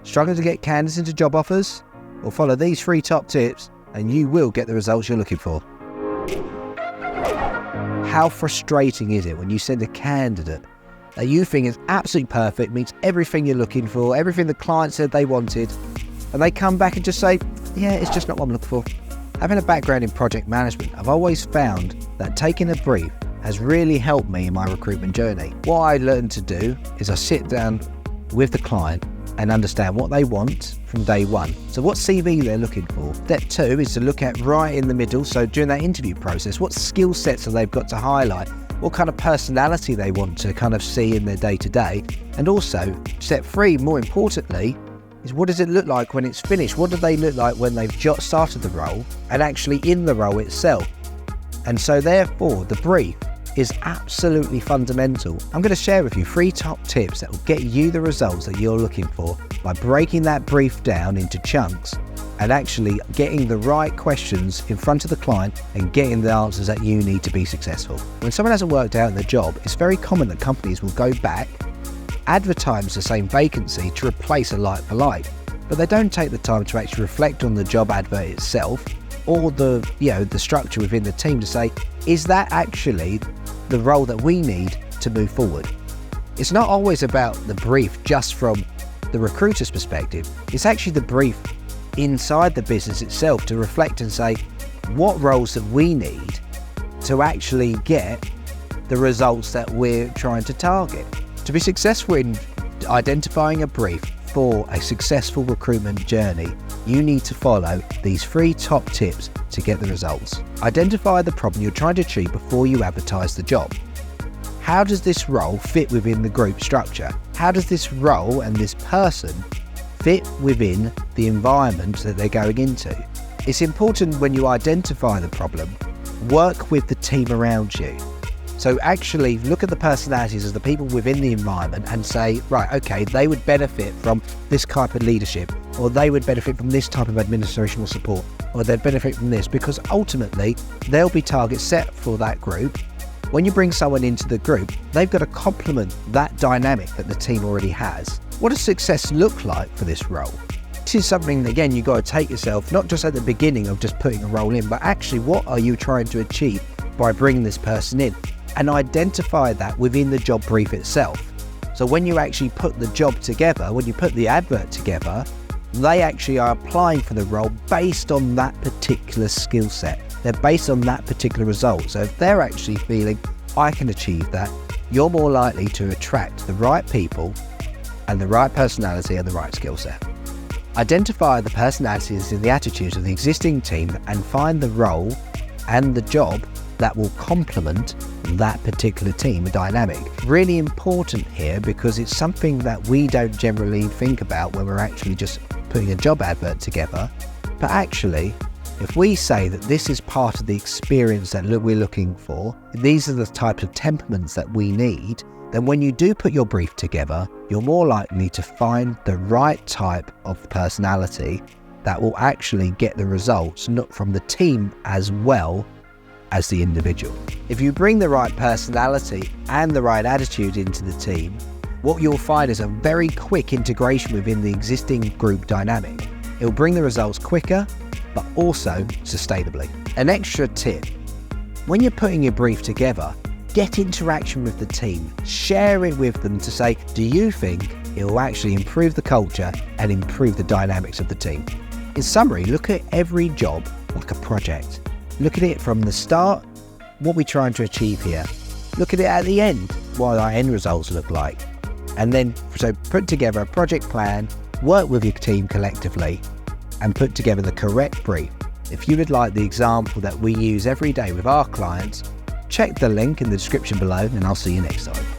Struggling to get candidates into job offers? Well, follow these 3 top tips and you will get the results you're looking for. How frustrating is it when you send a candidate that you think is absolutely perfect, meets everything you're looking for, everything the client said they wanted, and they come back and just say, yeah, it's just not what I'm looking for. Having a background in project management, I've always found that taking a brief has really helped me in my recruitment journey. What I learned to do is I sit down with the client and understand what they want from day one. So what CV they're looking for. Step 2 is to look at right in the middle. So during that interview process, what skill sets have they got to highlight? What kind of personality they want to kind of see in their day-to-day. And also, step 3, more importantly, is what does it look like when it's finished? What do they look like when they've just started the role and actually in the role itself? And so therefore, the brief is absolutely fundamental. I'm going to share with you 3 top tips that will get you the results that you're looking for by breaking that brief down into chunks and actually getting the right questions in front of the client and getting the answers that you need to be successful. When someone hasn't worked out in the job, it's very common that companies will go back, advertise the same vacancy to replace a like for like, but they don't take the time to actually reflect on the job advert itself or the structure within the team to say, is that actually the role that we need to move forward? It's not always about the brief just from the recruiter's perspective. It's actually the brief inside the business itself to reflect and say, what roles that we need to actually get the results that we're trying to target. To be successful in identifying a brief for a successful recruitment journey, you need to follow these 3 top tips to get the results. Identify the problem you're trying to achieve before you advertise the job. How does this role fit within the group structure? How does this role and this person fit within the environment that they're going into? It's important when you identify the problem, work with the team around you. So actually look at the personalities of the people within the environment and say, right, okay, they would benefit from this type of leadership, or they would benefit from this type of administrational support, or they'd benefit from this, because ultimately there'll be targets set for that group. When you bring someone into the group, they've got to complement that dynamic that the team already has. What does success look like for this role? This is something, again, you've got to take yourself, not just at the beginning of just putting a role in, but actually what are you trying to achieve by bringing this person in? And identify that within the job brief itself. So when you actually put the job together, when you put the advert together, they actually are applying for the role based on that particular skill set. They're based on that particular result. So if they're actually feeling, I can achieve that, you're more likely to attract the right people and the right personality and the right skill set. Identify the personalities and the attitudes of the existing team and find the role and the job that will complement that particular team dynamic. Really important here because it's something that we don't generally think about when we're actually just putting a job advert together. But actually, if we say that this is part of the experience that we're looking for, these are the types of temperaments that we need, then when you do put your brief together, you're more likely to find the right type of personality that will actually get the results, not from the team as well as the individual. If you bring the right personality and the right attitude into the team, what you'll find is a very quick integration within the existing group dynamic. It will bring the results quicker, but also sustainably. An extra tip, when you're putting your brief together, get interaction with the team, share it with them to say, do you think it will actually improve the culture and improve the dynamics of the team? In summary, look at every job like a project. Look at it from the start, what we're trying to achieve here. Look at it at the end, what our end results look like. And then, so put together a project plan, work with your team collectively, and put together the correct brief. If you would like the example that we use every day with our clients, check the link in the description below and I'll see you next time.